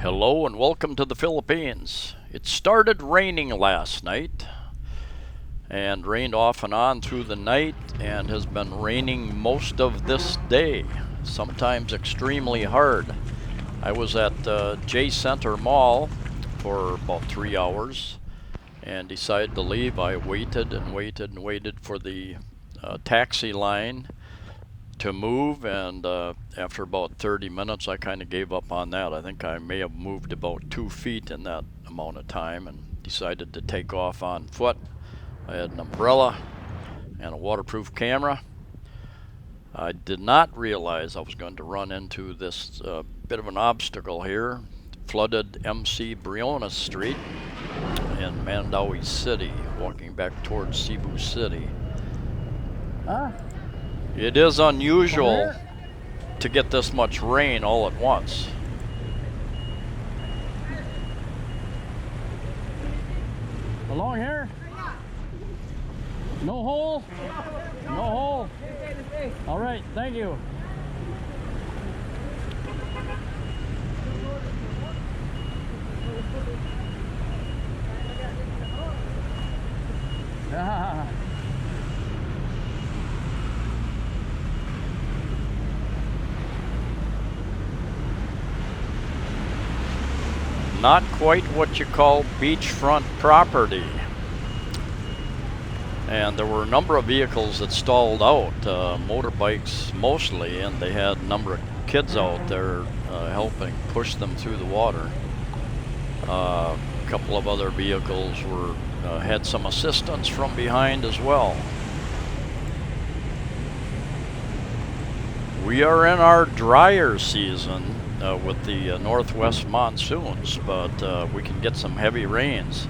Hello and welcome to the Philippines. It started raining last night and rained off and on through the night and has been raining most of this day, sometimes extremely hard. I was at J Center Mall for about 3 hours and decided to leave. I waited and waited and waited for the taxi line to move, and after about 30 minutes I kind of gave up on that. I think I may have moved about 2 feet in that amount of time and decided to take off on foot. I had an umbrella and a waterproof camera. I did not realize I was going to run into this bit of an obstacle here. Flooded MC Briones Street in Mandaue City, walking back towards Cebu City. It is unusual to get this much rain all at once. Along here? No hole? No hole? All right, thank you. Not quite what you call beachfront property. And there were a number of vehicles that stalled out, motorbikes mostly, and they had a number of kids out there helping push them through the water. A couple of other vehicles had some assistance from behind as well. We are in our drier season with the northwest monsoons, but we can get some heavy rains.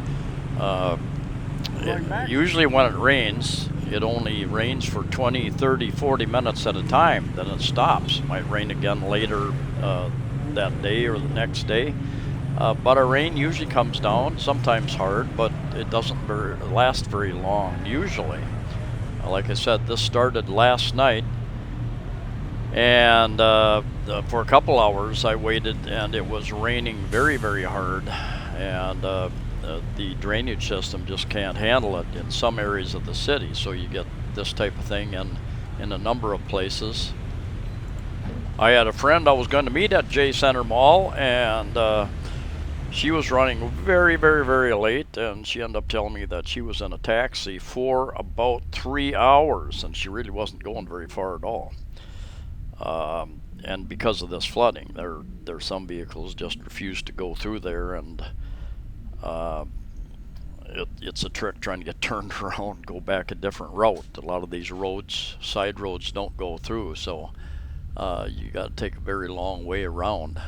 Usually when it rains, it only rains for 20, 30, 40 minutes at a time, then it stops. It might rain again later that day or the next day. But our rain usually comes down, sometimes hard, but it doesn't last very long, usually. Like I said, this started last night, and for a couple hours I waited, and it was raining very, very hard, and the drainage system just can't handle it in some areas of the city, so you get this type of thing in a number of places. I had a friend I was going to meet at J Center Mall, and she was running very, very, very late, and she ended up telling me that she was in a taxi for about 3 hours, and she really wasn't going very far at all. And because of this flooding, there are some vehicles just refuse to go through there, and it's a trick trying to get turned around, go back a different route. A lot of these roads, side roads, don't go through, so you got to take a very long way around.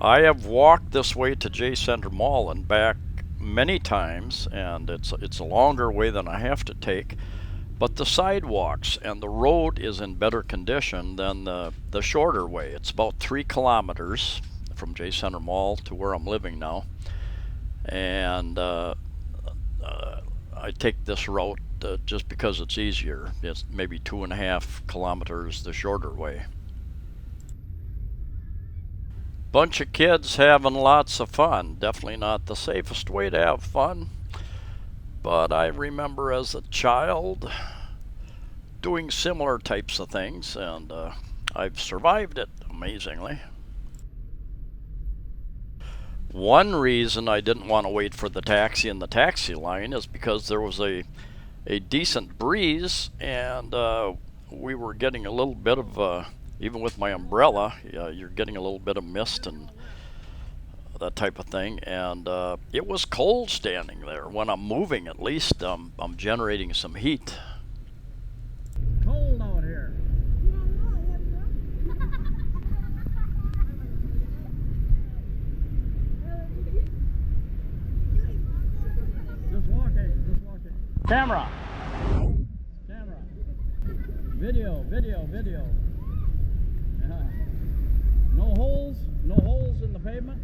I have walked this way to J Center Mall and back many times, and it's a longer way than I have to take, but the sidewalks and the road is in better condition than the shorter way. It's about 3 kilometers from J Center Mall to where I'm living now, and I take this route just because it's easier. It's maybe 2.5 kilometers the shorter way. Bunch of kids having lots of fun. Definitely not the safest way to have fun, but I remember as a child doing similar types of things, and I've survived it amazingly. One reason I didn't want to wait for the taxi in the taxi line is because there was a decent breeze, and we were getting a little bit of even with my umbrella, you're getting a little bit of mist and that type of thing, and it was cold standing there. When I'm moving, at least I'm generating some heat. Cold out here. Just walking. Camera. Video. No holes in the pavement?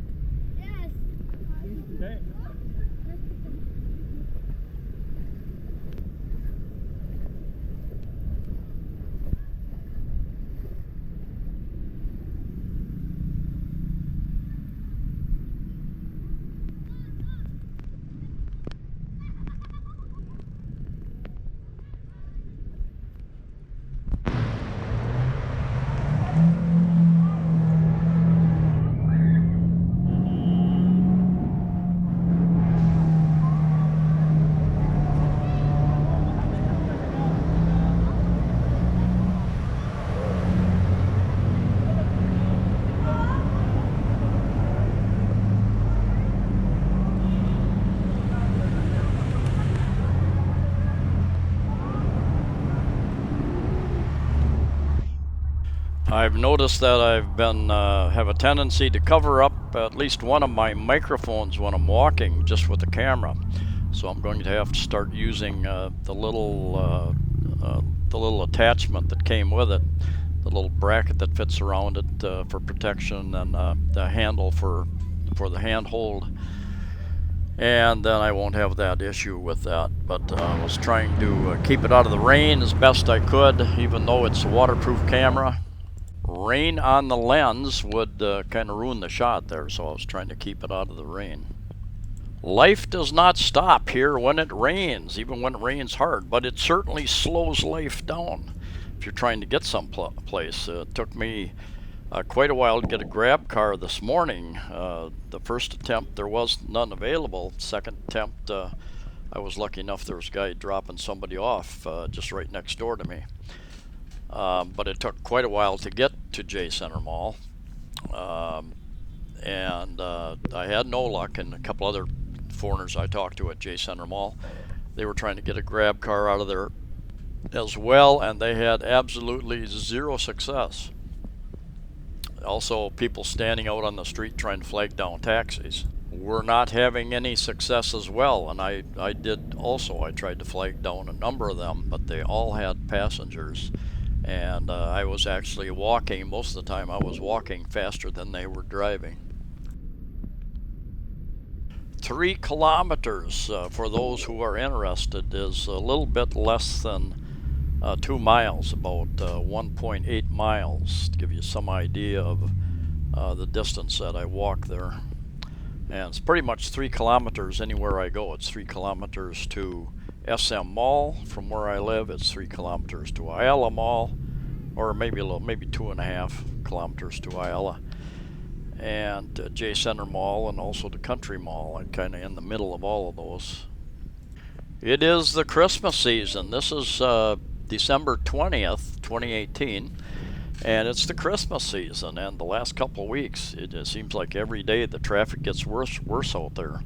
Yes. Okay. I've noticed that I've been have a tendency to cover up at least one of my microphones when I'm walking just with the camera. So I'm going to have to start using the little attachment that came with it, the little bracket that fits around it for protection, and the handle for the handhold. And then I won't have that issue with that. But I was trying to keep it out of the rain as best I could, even though it's a waterproof camera. Rain on the lens would kind of ruin the shot there, so I was trying to keep it out of the rain. Life does not stop here when it rains, even when it rains hard, but it certainly slows life down if you're trying to get someplace. It took me quite a while to get a grab car this morning. The first attempt, there was none available. Second attempt, I was lucky enough there was a guy dropping somebody off just right next door to me. But it took quite a while to get to J Center Mall. And I had no luck, and a couple other foreigners I talked to at J Center Mall, they were trying to get a grab car out of there as well, and they had absolutely zero success. Also, people standing out on the street trying to flag down taxis were not having any success as well, and I did also. I tried to flag down a number of them, but they all had passengers. And I was actually walking, most of the time I was walking faster than they were driving. 3 kilometers, for those who are interested, is a little bit less than 2 miles, about 1.8 miles, to give you some idea of the distance that I walk there. And it's pretty much 3 kilometers anywhere I go. It's 3 kilometers to SM Mall from where I live. It's 3 kilometers to Ayala Mall, or maybe 2.5 kilometers to Ayala, and J Center Mall, and also the Country Mall. I'm kind of in the middle of all of those. It is the Christmas season. This is December 20th, 2018, and it's the Christmas season. And the last couple of weeks, it seems like every day the traffic gets worse out there.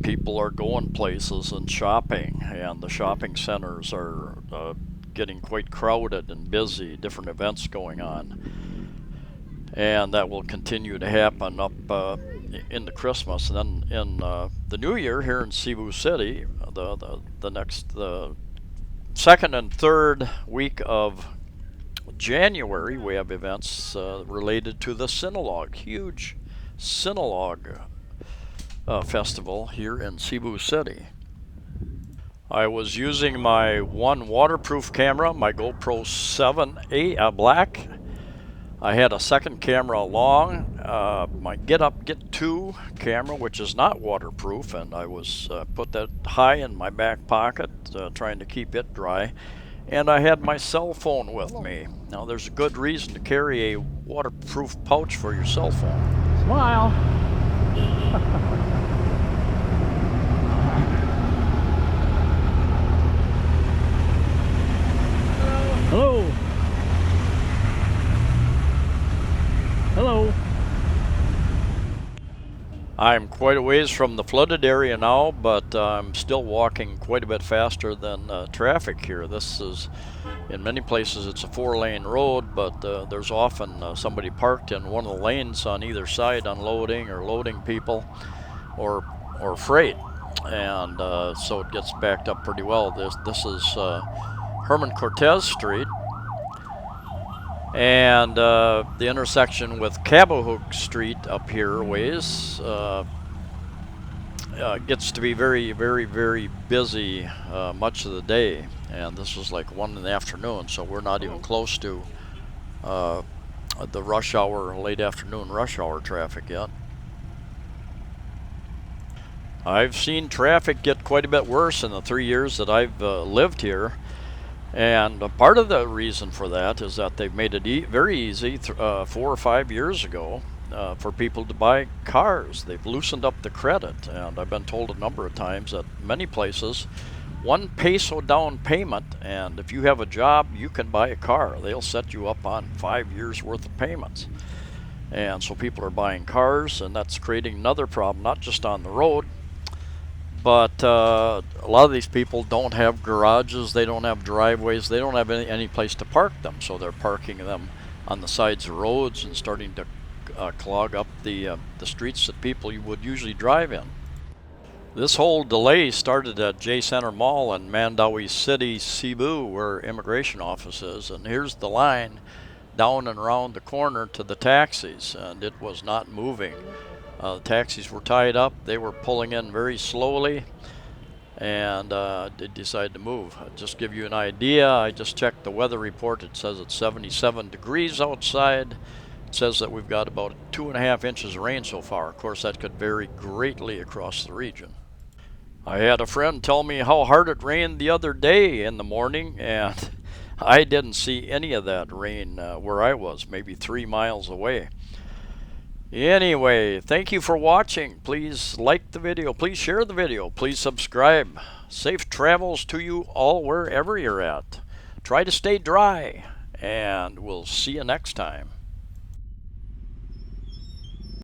People are going places and shopping, and the shopping centers are getting quite crowded and busy, different events going on. And that will continue to happen up in the Christmas. And then in the New Year here in Cebu City, the second and third week of January, we have events related to the Sinulog, huge Sinulog festival here in Cebu City. I was using my one waterproof camera, my GoPro 7A Black. I had a second camera along, my Get Up Get 2 camera, which is not waterproof, and I was put that high in my back pocket, trying to keep it dry. And I had my cell phone with me. Now there's a good reason to carry a waterproof pouch for your cell phone. Smile. Hello. Hello. I'm quite a ways from the flooded area now, but I'm still walking quite a bit faster than traffic here. This is, in many places, it's a 4-lane road, but there's often somebody parked in one of the lanes on either side, unloading or loading people or freight, and so it gets backed up pretty well. This is Herman Cortez Street, and the intersection with Cabohook Street up here ways gets to be very, very, very busy much of the day, and this is like 1 in the afternoon, so we're not even close to the rush hour, late afternoon rush hour traffic yet. I've seen traffic get quite a bit worse in the 3 years that I've lived here. And part of the reason for that is that they've made it very easy 4 or 5 years ago for people to buy cars. They've loosened up the credit, and I've been told a number of times that many places, 1 peso down payment, and if you have a job, you can buy a car. They'll set you up on 5 years worth of payments. And so people are buying cars, and that's creating another problem, not just on the road, But a lot of these people don't have garages, they don't have driveways, they don't have any place to park them, so they're parking them on the sides of roads and starting to clog up the streets that people would usually drive in. This whole delay started at J Center Mall in Mandaue City, Cebu, where immigration office is, and here's the line down and around the corner to the taxis, and it was not moving. The taxis were tied up, they were pulling in very slowly, and they decided to move. I'll just give you an idea, I just checked the weather report. It says it's 77 degrees outside. It says that we've got about 2.5 inches of rain so far. Of course, that could vary greatly across the region. I had a friend tell me how hard it rained the other day in the morning, and I didn't see any of that rain where I was, maybe 3 miles away. Anyway, thank you for watching. Please like the video, please share the video, please subscribe. Safe travels to you all wherever you're at. Try to stay dry, and we'll see you next time.